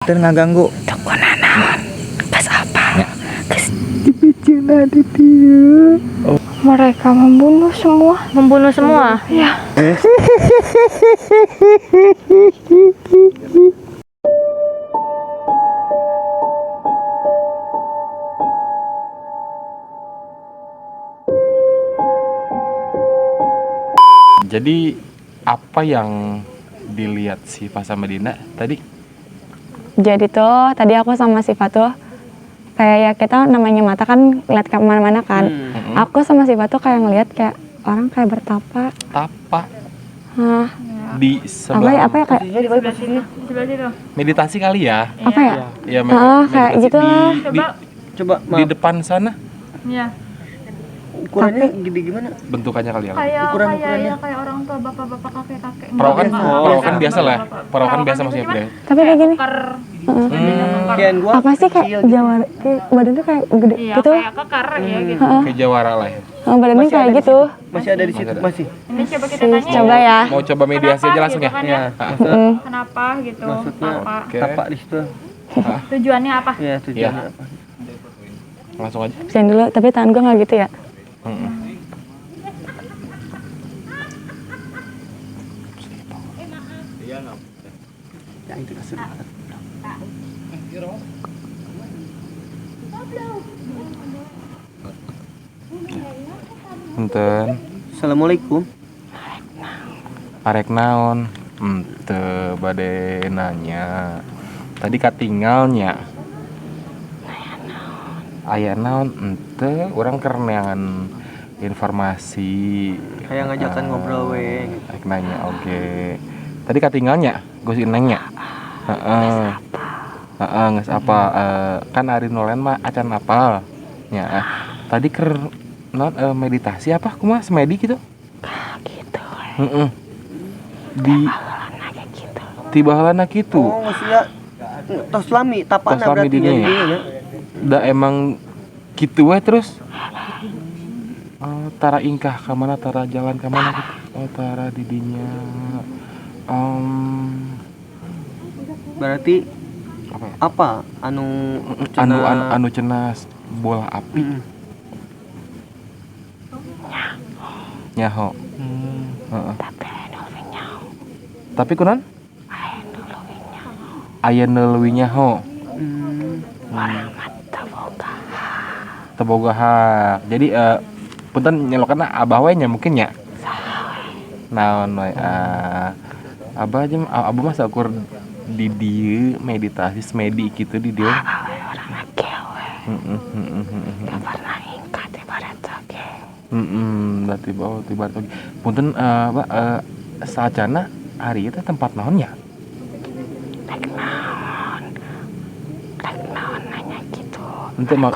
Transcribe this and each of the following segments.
Dan ngaganggu. Naon pas apa? Kes Dipicina di dia. mereka membunuh semua. Ya. Jadi apa yang dilihat si Fa sama Dina tadi? Jadi tuh tadi aku sama Siva tuh kayak ya kita namanya mata kan lihat ke mana-mana kan. Aku sama Siva tuh kayak ngelihat kayak orang kayak bertapa. Tapa Hah, di sebelah apa ya kayak Sebelah situ. meditasi kali ya? apa ya? Ya Kayak meditasi gitu lah. Coba di depan sana Iya. ukurannya gede gimana? bentukannya kali ya. Ukuran-ukurannya. Kayak orang tua bapak-bapak kakek-kakek. Perawakan biasa lah. Perawakan biasa maksudnya cuman Bre. Tapi kayak gini. Kian gua Apa sih kayak jawara kayak badannya kayak gede Iya, gitu. kayak kekar ya gitu. Kayak jawara lah ya. Badannya Masih kayak ada di gitu. masih ada di situ masih. Ini coba kita tanya. Coba ya. Mau coba mediasi Kenapa aja langsung gitu ya. kan Ya, Kenapa gitu? maksudnya Apa? Oke. tapak di situ. Tujuannya apa? Ya, tujuannya Iya. apa? Langsung aja. Pisahin dulu, tapi tangan gue nggak gitu ya. Ya itu kasih. Enten Assalamualaikum. arek naon? Ente bade nanya. Tadi katinggalnya. Aya naon ente urang keur neangan informasi Kayak ngajakan ngobrol we. Rek nanya oge. Tadi katinggalnya Gus Inengnya. Heeh. Heeh geus apa kan ari nolen mah acan apal. Nya tadi keur naon meditasi apa kumaha semedi gitu? Gitu. Heeh. Di tiba halana kitu. Oh, maksudnya tos lami tapana Tos lami berarti dinya ya? jadinya. Da emang gitu we terus tara ingkah ka mana tara jalan ka mana gitu. Tara didinya Berarti apa ya? apa anu Anu cenas bola api. Nyaho. Heeh. Tapi kunaon? Aya neuleuwih nyaho. Teboga hak. Jadi punten nyelokanna abah we nya mungkin nya. Naon we abah aja abah mah sakur di dieu meditasi semedi kitu di dieu. Tiba punten saacana hari itu tempat naonnya? Rek naon nanya gitu. Ente mak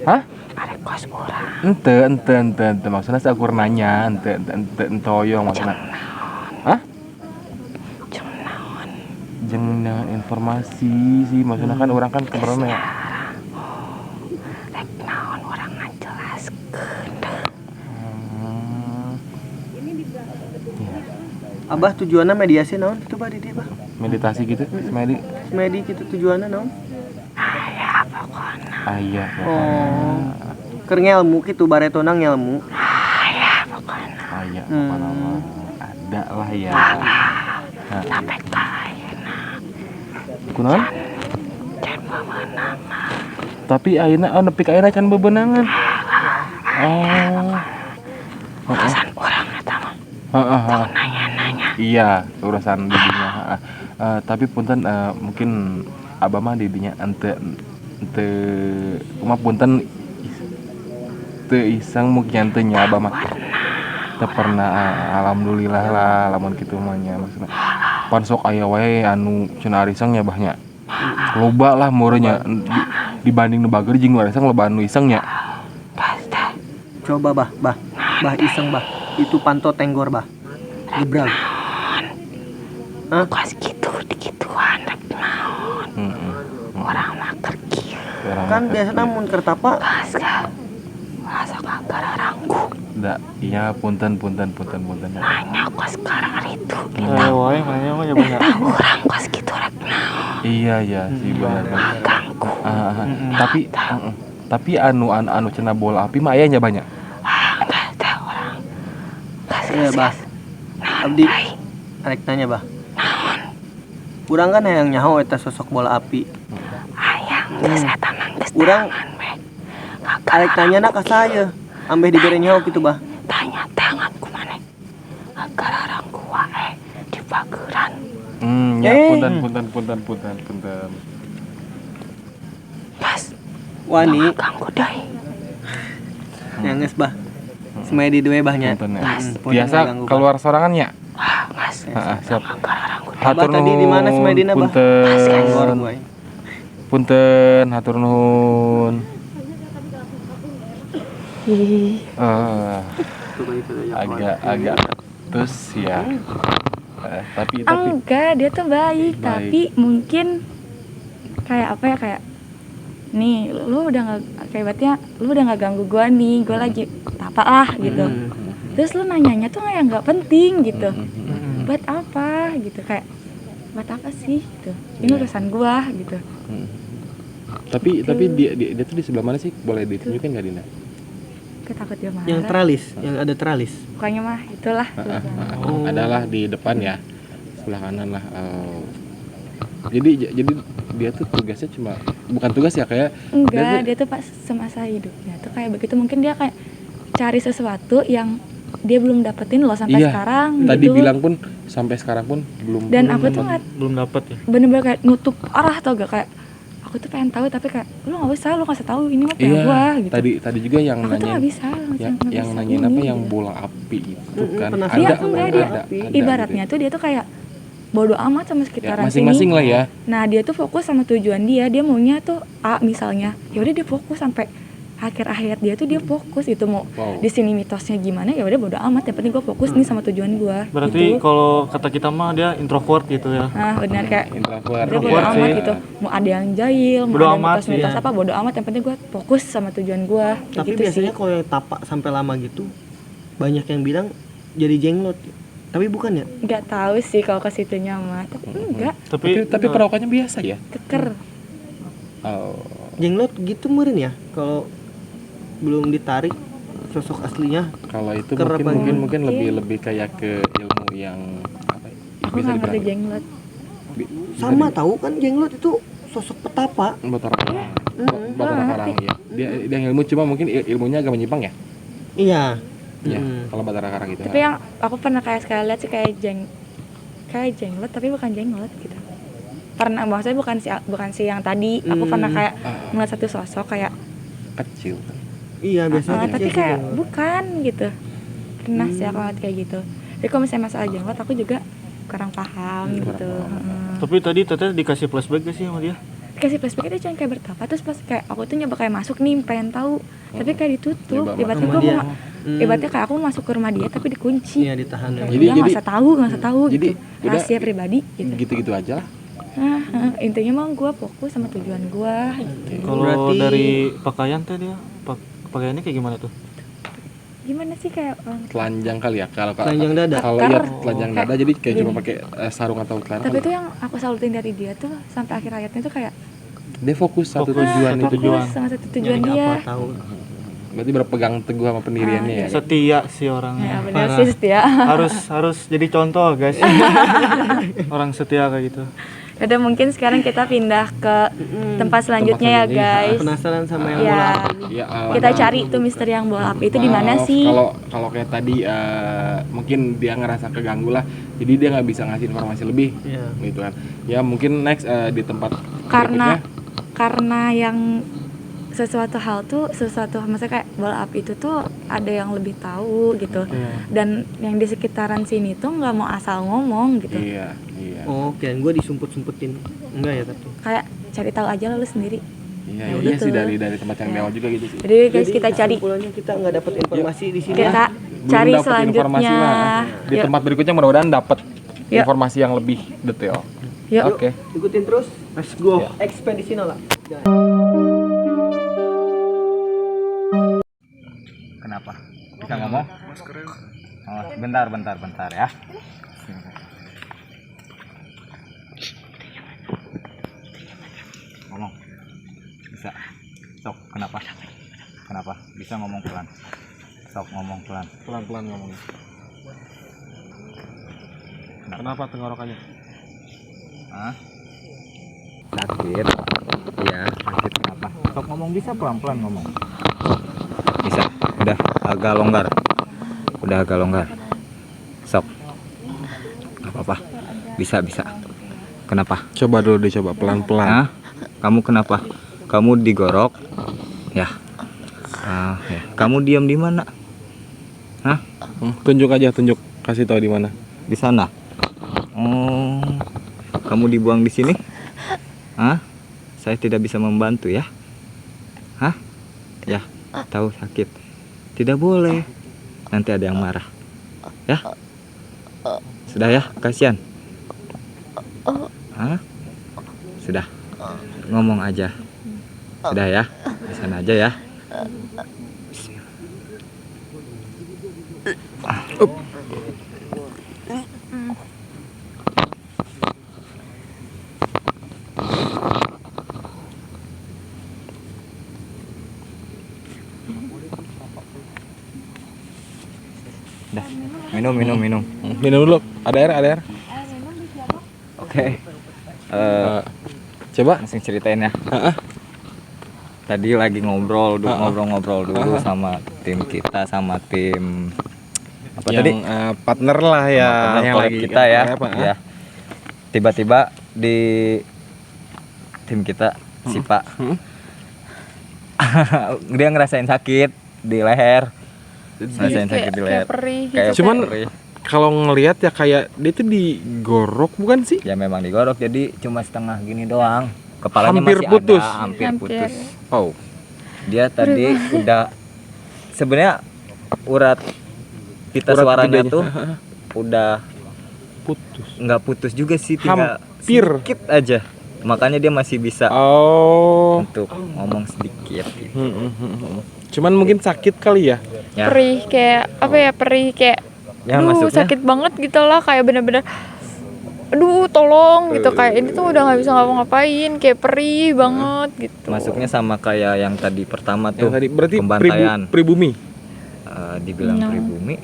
Hah? Arek kos urang. Ente maksudnya sakur nanya ente oyong maksudnya. Hah? Jeung naon informasi sih maksudnya kan orang kan keberana ya. Rek naon urang ngajelaskeun. Abah tujuannya mediasi naon? Coba di dia, Bah. Meditasi gitu, semedi. Semedi gitu tujuannya naon? Aya. Oh. Keur ngelmu kitu baretonang ngelmu. Aya pokoknya mah ada lah ya. Sampai kaayana. Kunaon? Can bebenangan. Tapi ayeuna nepi ka ayeuna can bebenangan. Oh. Urusan urang eta mah. Heeh. Nanya-nanya. Iya, urusan didinya. Tapi punten mungkin abah mah didinya ente kumaha punten teu iseng mungkin teu nya abah mah. Teu pernah alhamdulillah lah lamun kitu mah nya maksudna. Pan sok aya wae anu cenah ari iseng nya bahnya. Loba lah meureunnya dibanding nu bager jeung nu ari iseng loba anu iseng nya. Coba bah iseng bah. Itu panto tenggor bah. Gebrang. Hah? Kos gitu digituan rek naon. Urang mah keur kieu. Kan biasa namun kertapa Pasca. Rasa kagak rangku. Da, iya punten. Nanya kos sekarang itu. Wae nanya mah ya banyak. Urang kos gitu rek naon. Iya ya sih benar. Tapi anu cenah bola api mah ayahnya banyak. Iya, Bah. Abdi arek tanya, Bah. Urang kan yang nyaho eta sosok bola api. Terus eta mah geus Urang arek tanyana ka saya. Ambeh dibere nyaho kitu, Bah. tanya tangan ku maneh. Gararang gua di pageran. Ya punten. Pas Wani ganggu deui. yang geus, Bah. Semedi dewe bahnya. Punten ya. Punten Biasa ngaganggu, Bah. keluar sorangan ya. Ngas. Siap. Gararang gua. Abah tadi di mana semedina, Bah? Keluar Punten. gua. Punten, hatur nuhun. Agak terus ya. Tapi Enggak, dia tuh baik, tapi mungkin kayak apa ya, kayak nih lu udah nggak kayaknya lu udah nggak ganggu gua nih, gua lagi apa lah gitu. Terus lu nanyanya tuh kayak nggak penting gitu. Buat apa gitu, kayak buat apa sih gitu. Ini urusan gua gitu. Tapi dia tuh di sebelah mana sih? Boleh ditunjukin nggak Dina? Ketakut dia marah. Yang teralis, yang ada teralis. Pokoknya mah itulah. Adalah di depan ya, sebelah kanan lah. Jadi dia tuh tugasnya cuma bukan tugas ya kayak Enggak, dia tuh pas semasa hidupnya tuh kayak begitu, mungkin dia kayak cari sesuatu yang dia belum dapetin loh sampai sekarang tadi gitu. bilang pun sampai sekarang pun belum. Dan aku tuh nggak belum dapat ya. bener-bener kayak nutup arah tau gak, kayak aku tuh pengen tahu tapi kayak lu nggak usah, lu kasih tahu ini mah punya gua gitu. Tadi juga yang aku tuh nanyain nggak bisa yang nanyain apa yang bola api itu kan penasaran. Dia Ada, enggak, dia ibaratnya tuh dia tuh kayak bodo amat sama sekitaran masing-masing sini. lah ya. Nah dia tuh fokus sama tujuan dia maunya tuh A misalnya, yaudah dia fokus sampai akhir hayat dia tuh dia fokus itu mau di sini mitosnya gimana ya udah bodo amat, yang penting gue fokus nih sama tujuan gue. Berarti gitu. kalau kata kita mah dia introvert gitu ya. Nah benar, kayak Introvert. dia bodo amat gitu, mau ada yang jahil, mau Bodo ada amat, mitos-mitos iya. apa bodo amat, yang penting gue fokus sama tujuan gue. Tapi gitu biasanya sih. kalau yang tapak sampai lama gitu banyak yang bilang jadi jenglot. Tapi bukan ya? Nggak tahu sih kalau ke situnya mah, tapi enggak, Tapi perawakannya biasa ya. keker. Oh. Jenglot gitu meureun ya. Kalau belum ditarik sosok aslinya. Kalau itu Kerap mungkin lebih kayak ke ilmu yang apa ya? Aku nggak ngerti jenglot. Sama tahu kan jenglot itu sosok petapa. Buat orang ya. Dia yang ilmu cuma mungkin ilmunya agak menyimpang ya. Iya. Ya, kalau Batara Karang gitu. Tapi yang aku pernah kayak sekali lihat sih kayak jenglot tapi bukan jenglot gitu. Pernah, maksudnya bukan si yang tadi. Aku pernah kayak ngeliat satu sosok kayak kecil. Iya biasanya. tapi kayak bukan gitu. Pernah sih aku ngeliat kayak gitu. Jadi kalau misalnya masalah jenglot aku juga kurang paham gitu. Tapi tadi Teteh dikasih flashback gak sih sama dia? Kasih flashback itu cuma kayak bertapa, terus pas kayak aku tuh nyoba kayak masuk nih pengen tahu, tapi kayak ditutup. Ibaratnya gue mau ibaratnya kayak aku masuk ke rumah dia tapi dikunci. Iya ditahan ya. Kayak dia nggak usah tahu jadi, gitu. Rahasia pribadi gitu. Gitu-gitu aja lah. Intinya mah gue fokus sama tujuan gue. Kalau Berarti- dari pakaian teh dia pakaiannya kayak gimana tuh? Gimana sih kayak orang? Telanjang kali ya kalau Telanjang dada. Kalau Keker. iya telanjang dada jadi kayak cuma pakai sarung atau celana. Tapi itu yang aku salutin dari dia tuh sampai akhir hayatnya tuh kayak Dia fokus satu Fokus. tujuan Satu itu. tujuan. fokus sama satu tujuan Nyari dia. apa tahu. Berarti berpegang teguh sama pendiriannya ya. Setia sih orangnya. Ya benar Parah. sih setia. harus jadi contoh guys. Orang setia kayak gitu. Udah mungkin sekarang kita pindah ke tempat selanjutnya ya guys. Penasaran sama yang Ya. bola. Ya, Kita cari itu misteri yang bola api itu di mana sih? Kalau kayak tadi mungkin dia ngerasa keganggu lah, jadi dia nggak bisa ngasih informasi lebih, Iya. gitu kan. Ya mungkin next di tempat Karena berikutnya. yang sesuatu hal tuh maksudnya kayak bola api itu tuh ada yang lebih tahu gitu. Dan yang di sekitaran sini tuh nggak mau asal ngomong gitu. Iya. Oh, kirain gue disumput-sumputin. Enggak ya tapi. Kayak cari tahu aja lalu sendiri. Iya, Ya iya gitu. sih dari tempat yang mewah juga gitu sih. Jadi guys kita cari Kesimpulannya kita nggak dapat informasi di sini. kita Belum cari dapet informasi selanjutnya. lah. Di Yuk. tempat berikutnya mudah-mudahan dapat Yuk. informasi yang lebih detail. Yuk. Oke. Ikutin terus. Let's go. Ekspedisi Nola. Kenapa? Bisa ngomong? Oh, bentar ya. ngomong. Bisa. Sok, kenapa? Kenapa? Bisa ngomong pelan. Sok, ngomong pelan. Pelan-pelan ngomongnya. Kenapa tenggorokannya? Hah? Sakit. Iya, sakit kenapa? Sok ngomong, bisa pelan-pelan ngomong. Bisa. Udah agak longgar. Udah agak longgar. Sok. Gak apa-apa. Bisa. Kenapa? Coba dulu dicoba pelan-pelan. Hah? Kamu kenapa? Kamu digorok? Ya. Ya. Kamu diam di mana? Hah? Tunjuk aja, tunjuk. Kasih tahu di mana. Di sana. Oh. Kamu dibuang di sini? Hah? Saya tidak bisa membantu ya. Hah? Ya, tahu sakit. Tidak boleh. Nanti ada yang marah. Ya? Sudah ya, kasihan. Hah? Sudah. Ngomong aja. Sudah ya. Di sana aja ya. Dah. Minum. Minum dulu. Ada air. Oke. Coba. Langsung ceritain ya. Tadi lagi ngobrol dulu sama tim kita, sama tim apa Yang, tadi? partner lah ya. Partner yang klub lagi kita ya. apa? Ya. Tiba-tiba di tim kita si Pak dia ngerasain sakit di leher. Ngerasain sakit di leher. Kayak perih gitu. Kayak Cuman perih. kalau ngelihat ya kayak dia tuh digorok bukan sih? Ya memang digorok, jadi cuma setengah gini doang. Kepalanya Hampir masih putus. ada, hampir putus. Oh. Dia tadi udah sebenarnya urat pita Urat suaranya gedenya. tuh udah Putus. nggak putus juga sih, tinggal Hampir. sedikit aja. Makanya dia masih bisa Oh. untuk ngomong sedikit gitu. Cuman mungkin sakit kali ya. Ya, Perih kayak apa ya, perih kayak ya aduh maksudnya sakit banget gitu lah, kayak bener-bener aduh tolong gitu, kayak ini tuh udah nggak bisa ngapa-ngapain, kayak perih banget gitu. masuknya sama kayak yang tadi pertama tuh, Yang tadi berarti pembantaian. pribumi. Dibilang No. pribumi.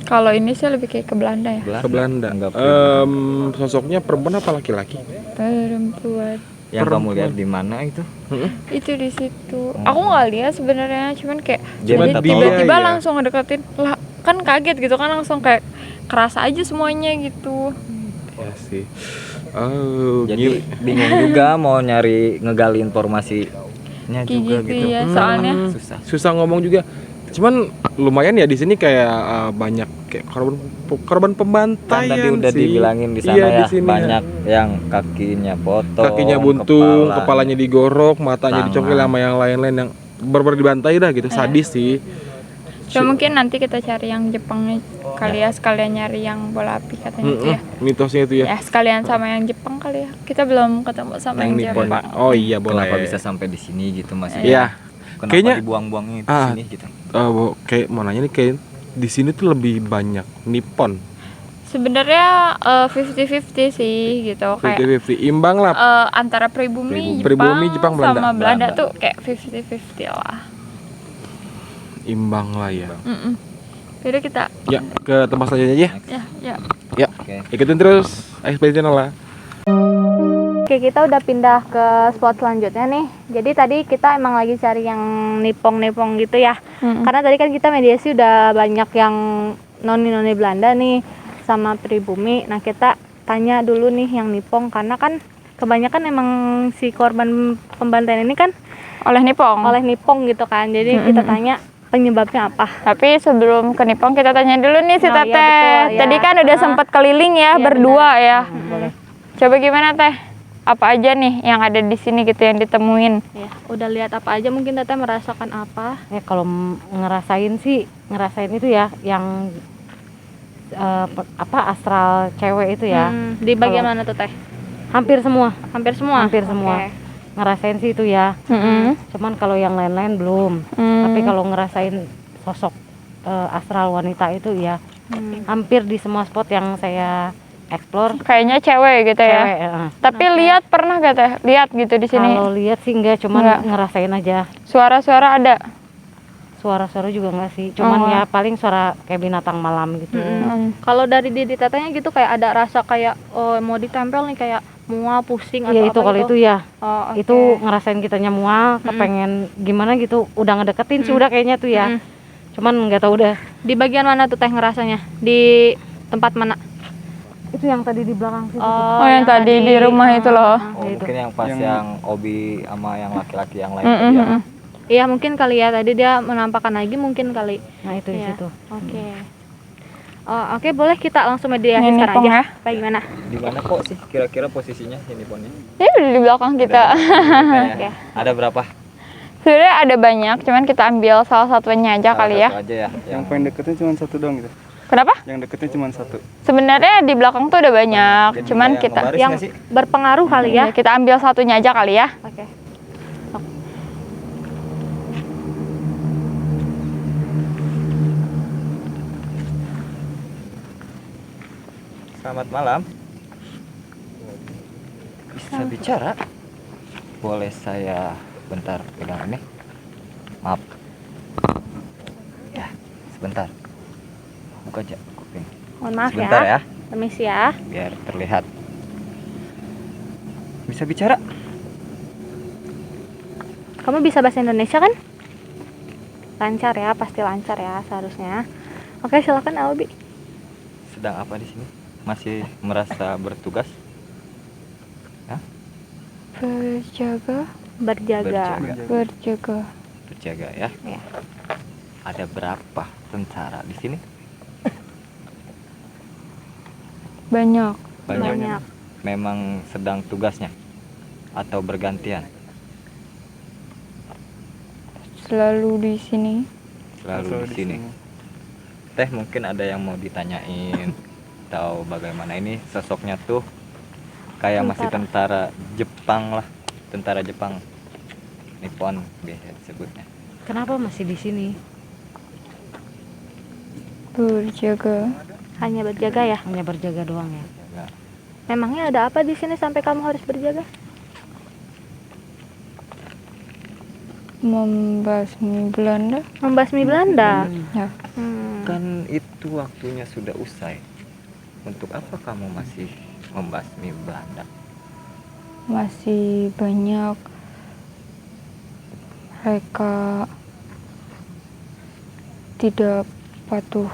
Kalau ini sih lebih kayak ke Belanda ya. Ke Belanda. Enggak pribumi. Sosoknya perempuan apa laki-laki? Perempuan Yang kamu perempuan. lihat di mana itu? itu di situ. Aku nggak lihat sebenarnya, cuman kayak Dia minta tolong. tiba-tiba Iya. langsung ngedeketin lah, kan kaget gitu kan, langsung kayak kerasa aja semuanya gitu. Ya sih. Oh, Jadi bingung juga mau nyari ngegali informasinya juga Gitu gitu. ya, soalnya Susah. susah ngomong juga. Cuman lumayan ya di sini kayak banyak kayak korban Kan pembantaian tadi udah sih. dibilangin di sana Iya, ya, di sini banyak yang kakinya potong, kakinya buntung, kepala. kepalanya digorok, matanya Tangan. dicongkel sama yang lain-lain yang bener-bener dibantai dah gitu, sadis sih. ya mungkin nanti kita cari yang Jepangnya kali ya, sekalian nyari yang bola api katanya itu ya. Mitosnya itu ya. Ya sekalian sama yang Jepang kali ya. Kita belum ketemu sama yang Nippon. Jepang. Oh iya boleh. Kenapa bisa sampai di sini gitu Mas? Iya. Kenapa Kayaknya dibuang-buangnya di ah, sini gitu? Kayak mau nanya nih, kayak di sini tuh lebih banyak Nippon. Sebenarnya 50-50 sih gitu, kayak 50-50 imbang lah. antara pribumi, Pribumi, Jepang, Belanda. sama Belanda Belanda. tuh kayak 50-50 lah. Imbang lah ya. Jadi kita Ya ke tempat selanjutnya aja. ya. Ya. Oke. Ikutin terus Expedition Channel lah. Oke, kita udah pindah ke spot selanjutnya nih. Jadi tadi kita emang lagi cari yang nipong-nipong gitu ya. Karena tadi kan kita mediasi udah banyak yang noni-noni Belanda nih sama pribumi. Nah, kita tanya dulu nih yang nipong, karena kan kebanyakan emang si korban pembantaian ini kan Oleh nipong gitu kan. Jadi kita tanya penyebabnya apa. Tapi sebelum ke Nippon kita tanya dulu nih si Oh, iya, Teteh. betul, ya. Tadi kan udah sempat keliling ya, Iya, berdua ya. Coba gimana Teh? Apa aja nih yang ada di sini gitu yang ditemuin? Ya, udah lihat apa aja, mungkin Teteh merasakan apa? Ya kalau ngerasain itu ya yang astral cewek itu ya. Di bagian mana tuh Teh? Hampir semua Hampir semua. Oke. Ngerasain sih itu ya. Cuman kalau yang lain-lain belum. Tapi kalau ngerasain sosok astral wanita itu ya hampir di semua spot yang saya explore Kayaknya cewek gitu ya. cewek. Tapi lihat pernah gak teh? Lihat gitu di sini. Kalau lihat sih enggak, cuman Enggak. ngerasain aja. Suara-suara ada. Suara-suara juga enggak sih, cuman Oh. ya paling suara kayak binatang malam gitu. Kalau dari diri tetenya gitu kayak ada rasa kayak mau ditempel nih kayak mual, pusing atau Iya apa itu kalau gitu. itu ya, Oh, oke. itu ngerasain kitanya mual, kepengen gimana gitu, udah ngedeketin sih udah kayaknya tuh ya. Cuman nggak tahu udah. Di bagian mana tuh teh ngerasanya? Di tempat mana? Itu yang tadi di belakang situ. Oh, yang tadi di rumah itu loh. Oh, itu. mungkin yang pas Yang- yang Obi sama yang laki-laki yang lain tadi ya. Iya mungkin kali ya tadi dia menampakkan lagi mungkin kali. Nah itu di Iya. situ. Oke. Oh, oke boleh kita langsung mediasi Ini sekarang Pong aja. ya. Apa gimana? Di mana kok sih kira-kira posisinya ini ponnya? Ini udah di belakang kita. Oke. Ada berapa? Sebenarnya ada banyak, cuman kita ambil salah satunya aja Salah kali ya. satu aja ya. Yang paling deketnya cuma satu doang gitu. Kenapa? Yang deketnya cuma satu. Sebenarnya di belakang tuh udah banyak, Jadi cuman kayak kita ngebaris Yang nggak sih? berpengaruh kali ya. kita ambil satunya aja kali ya. Oke. Selamat malam. Bisa bicara? Boleh saya bentar pegang ini? Maaf. Ya, sebentar. Buka aja kuping. Mohon maaf Sebentar ya, Permisi ya. biar terlihat. Bisa bicara? Kamu bisa bahasa Indonesia kan? Lancar ya, pasti lancar ya seharusnya. Oke, silakan Albi. Sedang apa di sini? Masih merasa bertugas? Berjaga, Berjaga. berjaga. Berjaga ya. Iya. Ada berapa tentara di sini? Banyak. Banyak. Memang sedang tugasnya atau bergantian? Selalu di sini. Selalu di sini. Teh mungkin ada yang mau ditanyain atau bagaimana, ini sosoknya tuh kayak masih tentara Jepang lah, tentara Jepang, Nippon biasa disebutnya. Kenapa masih di sini? Berjaga. Hanya berjaga ya. Hanya berjaga doang ya. Jaga. Memangnya ada apa di sini sampai kamu harus berjaga? Membasmi Belanda. Membasmi Belanda. Ya. Kan itu waktunya sudah usai. Untuk apa kamu masih membasmi Belanda? Masih banyak mereka tidak patuh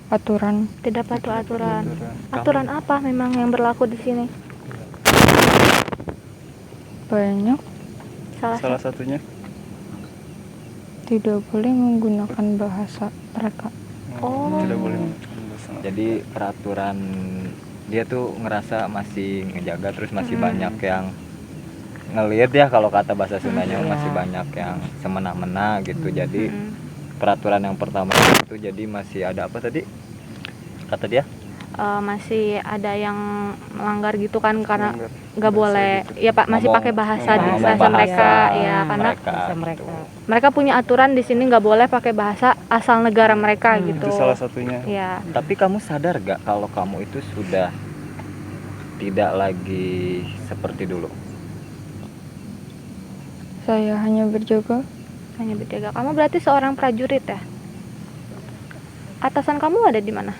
aturan. Tidak patuh aturan. Aturan apa memang yang berlaku di sini? Banyak Salah satunya. tidak boleh menggunakan bahasa mereka. Oh. Tidak boleh. Jadi peraturan dia tuh ngerasa masih ngejaga, terus masih banyak yang ngelihat ya, kalau kata bahasa Sundanya masih banyak yang semena-mena gitu. Jadi peraturan yang pertama itu jadi masih ada apa tadi kata dia? Masih ada yang melanggar gitu kan karena Melanggar nggak boleh ya Pak, masih Ngomong- pakai bahasa ngomong bahasa mereka ya, karena Bahasa mereka. mereka punya aturan di sini nggak boleh pakai bahasa asal negara mereka gitu. Itu salah satunya. Ya. Tapi kamu sadar gak kalau kamu itu sudah tidak lagi seperti dulu? Saya hanya berjaga. Hanya berjaga. Kamu berarti seorang prajurit ya? Atasan kamu ada di mana?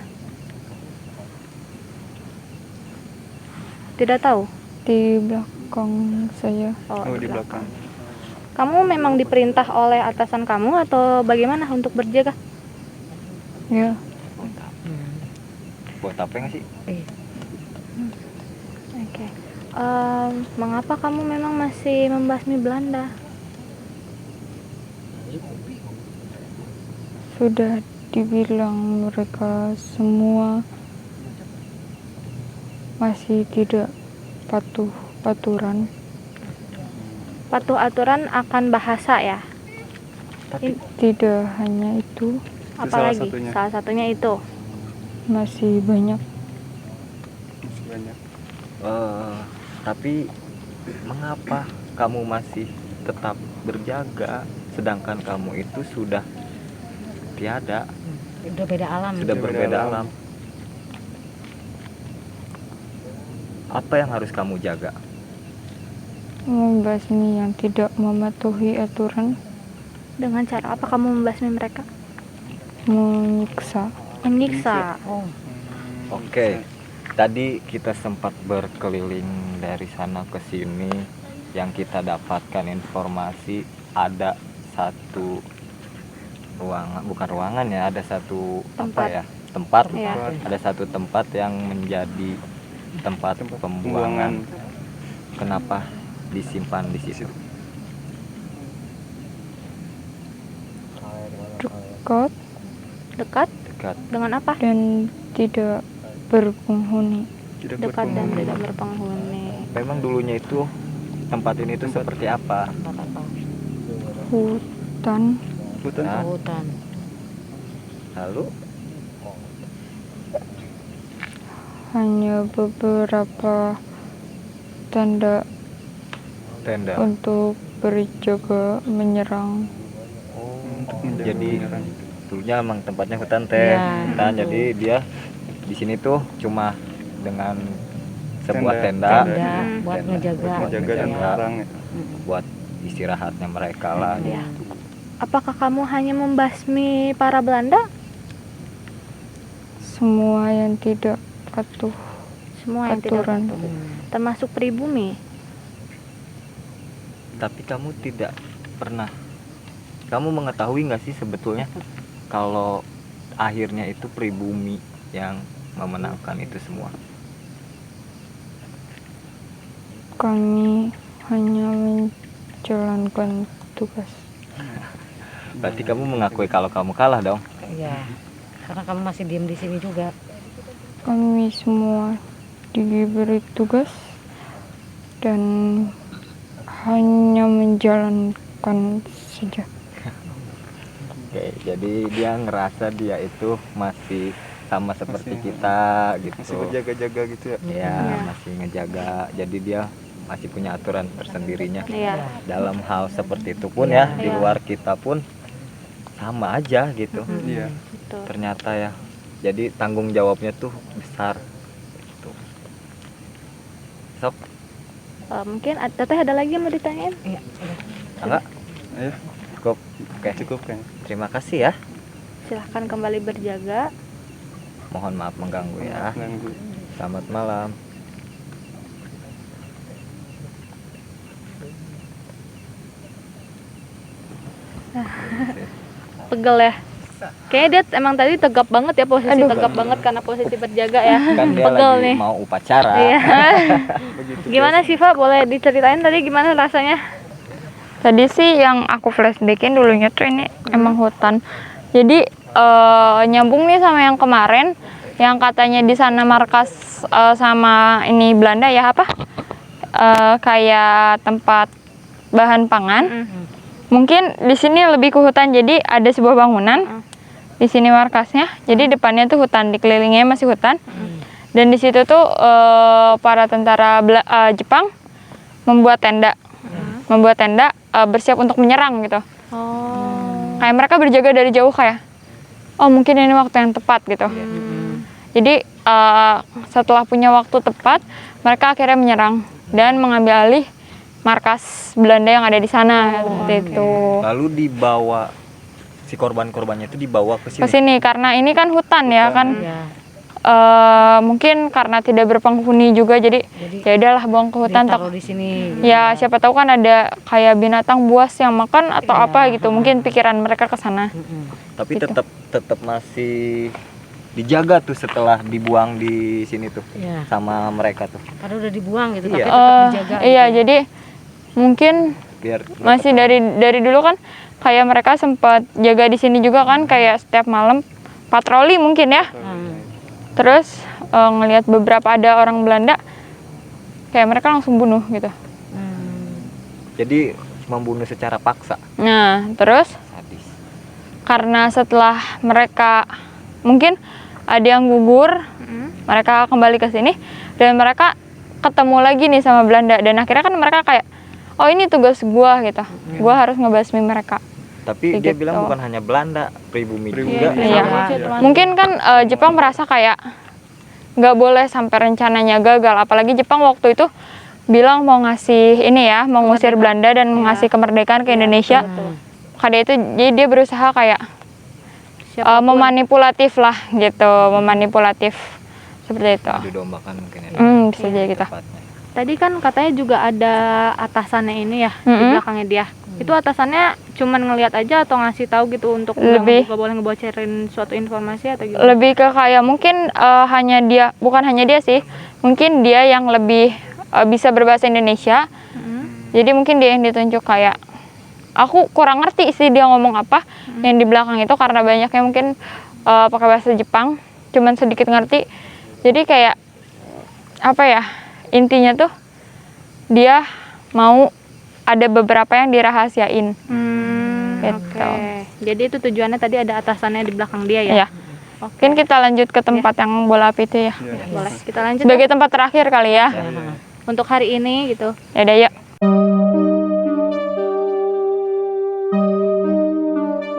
Tidak tahu. Di belakang saya. Oh, di belakang. Kamu memang diperintah oleh atasan kamu atau bagaimana untuk berjaga? Ya, Buat apa nggak sih? Oke. Mengapa kamu memang masih membasmi Belanda? sudah dibilang mereka semua masih tidak patuh aturan. Patuh aturan akan bahasa ya? Tidak hanya itu, Apalagi? satunya. Salah satunya itu. masih banyak. Masih banyak. Tapi mengapa kamu masih tetap berjaga sedangkan kamu itu sudah tiada, Udah beda alam. sudah berbeda alam? Apa yang harus kamu jaga? Membasmi yang tidak mematuhi aturan, Dengan cara apa kamu membasmi mereka? menyiksa. Menyiksa. Oh. Oke. Tadi kita sempat berkeliling dari sana ke sini. Yang kita dapatkan informasi ada satu ruangan, bukan ruangan ya, ada satu Tempat. tempat. Iya. Ada satu tempat yang menjadi tempat pembuangan. Kenapa disimpan di situ? Dekat Dekat Dekat. dengan apa? dan tidak berpenghuni. Dekat dan tidak berpenghuni. Memang dulunya itu tempat ini tuh seperti apa? Hutan Nah, Hutan. lalu hanya beberapa tenda tenda. untuk berjaga menyerang. Jadi dulunya emang tempatnya hutan teh. Iya. Hutan, jadi dia di sini tuh cuma dengan sebuah tenda, Tenda buat Tenda. ngejaga. Jaga dan Ya. melarang ya. buat istirahatnya mereka lah. Iya. Apakah kamu hanya membasmi para Belanda? Semua yang tidak patuh Semua yang tidak aturan. patuh. Termasuk pribumi. Tapi kamu tidak pernah, kamu mengetahui nggak sih sebetulnya kalau akhirnya itu pribumi yang memenangkan itu semua? Kami hanya menjalankan tugas. Berarti kamu mengakui kalau kamu kalah dong? Iya. Karena kamu masih diem di sini juga. Kami semua diberi tugas dan hanya menjalankan saja. Oke, jadi dia ngerasa dia itu masih sama seperti kita gitu. Masih berjaga-jaga gitu ya. Ya, masih ngejaga. Jadi dia masih punya aturan tersendirinya. Iya. Dalam hal seperti itu pun ya, di luar kita pun sama aja gitu. Iya. Betul. Ternyata ya. Jadi tanggung jawabnya tuh besar. Gitu. Sok, Mungkin Teteh ada lagi yang mau ditanyain? Iya. enggak? Ayo, Cukup. Oke. cukup kan. Terima kasih ya. Silahkan kembali berjaga. Mohon maaf mengganggu ya. Ganggu. Selamat malam. Pegel ya. Kayaknya dia emang tadi tegap banget ya, posisi tegap banget karena posisi berjaga ya. Kan dia Pegel lagi nih. mau upacara. Iya. Gimana sih, Pak? Boleh diceritain tadi gimana rasanya? Tadi sih yang aku flashbackin dulunya tuh ini emang hutan. Jadi nyambung nih sama yang kemarin yang katanya di sana markas sama ini Belanda ya apa? Kayak tempat bahan pangan. Mungkin di sini lebih ke hutan. Jadi ada sebuah bangunan. Di sini markasnya. Jadi depannya tuh hutan, dikelilingnya masih hutan. Dan di situ tuh para tentara Jepang membuat tenda. Membuat tenda bersiap untuk menyerang gitu. Oh. Kayak mereka berjaga dari jauh kayak, oh mungkin ini waktu yang tepat gitu. Jadi setelah punya waktu tepat, mereka akhirnya menyerang dan mengambil alih markas Belanda yang ada di sana seperti itu. Lalu dibawa si korban-korbannya itu dibawa ke Ke sini. sini karena ini kan hutan ya kan. Iya. Mungkin karena tidak berpenghuni juga jadi ya udahlah buang ke hutan. Ditaruh di sini. Ya siapa tahu kan ada kayak binatang buas yang makan atau apa gitu. Mungkin pikiran mereka ke sana. Tapi Gitu. tetap masih dijaga tuh setelah dibuang di sini tuh Iya. sama mereka tuh. Padahal udah dibuang gitu, Iya. tapi tetap dijaga. Iya gitu. jadi mungkin Biar masih dari dulu kan kayak mereka sempat jaga di sini juga kan kayak setiap malam patroli mungkin ya. Terus ngelihat beberapa ada orang Belanda kayak mereka langsung bunuh gitu. jadi membunuh secara paksa. Nah terus Sadis. karena setelah mereka mungkin ada yang gugur, mereka kembali ke sini dan mereka ketemu lagi nih sama Belanda dan akhirnya kan mereka kayak oh ini tugas gua gitu, gua harus ngebasmi mereka. Tapi Kayak dia gitu. bilang bukan hanya Belanda, pribumi juga. Iya. Mungkin kan Jepang merasa kayak nggak boleh sampai rencananya gagal. Apalagi Jepang waktu itu bilang mau ngasih ini ya, mau ngusir Belanda dan ngasih kemerdekaan ke Indonesia. Maka itu jadi dia berusaha kayak memanipulatif lah gitu, memanipulatif seperti itu. Didombakan mungkin ya. Bisa jadi gitu. Tepatnya. Tadi kan katanya juga ada atasannya ini ya di belakangnya dia. Itu atasannya cuman ngelihat aja atau ngasih tahu gitu untuk nggak boleh ngebocorin suatu informasi atau gimana? Lebih ke kayak mungkin hanya dia, bukan hanya dia sih, mungkin dia yang lebih bisa berbahasa Indonesia. Jadi mungkin dia yang ditunjuk kayak, aku kurang ngerti sih dia ngomong apa yang di belakang itu karena banyaknya mungkin pakai bahasa Jepang, cuman sedikit ngerti. Jadi kayak apa ya, intinya tuh dia mau ada beberapa yang dirahasiain. Gitu. Oke. Jadi itu tujuannya tadi ada atasannya di belakang dia ya? Iya. Mungkin kita lanjut ke tempat yang bola api itu ya. Boleh, kita lanjut Sebagai tempat terakhir kali ya. untuk hari ini gitu. Yaudah yuk.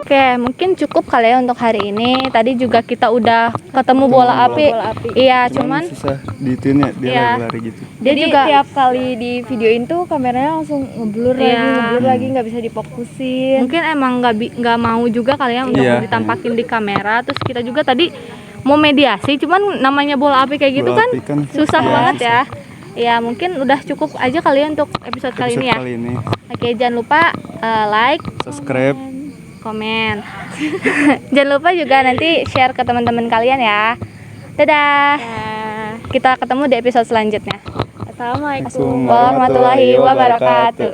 Oke, mungkin cukup kali ya untuk hari ini. Tadi juga kita udah ketemu bola api. Iya, cuman susah diituin ya, dia Iya. lari-lari gitu. dia juga tiap kali di videoin tuh kameranya langsung ngeblur Iya. lagi nggak bisa difokusin. mungkin emang nggak mau juga kali ya untuk Iya. ditampakin di kamera. Terus kita juga tadi mau mediasi, cuman namanya bola api kayak gitu Bola kan api kan susah iya, banget susah. ya. Ya mungkin udah cukup aja kali ya untuk episode kali ini ya. Kali ini Oke, jangan lupa like, subscribe. komen. Jangan lupa juga nanti share ke teman-teman kalian ya. Dadah. Kita ketemu di episode selanjutnya. Assalamualaikum Warahmatullahi wabarakatuh.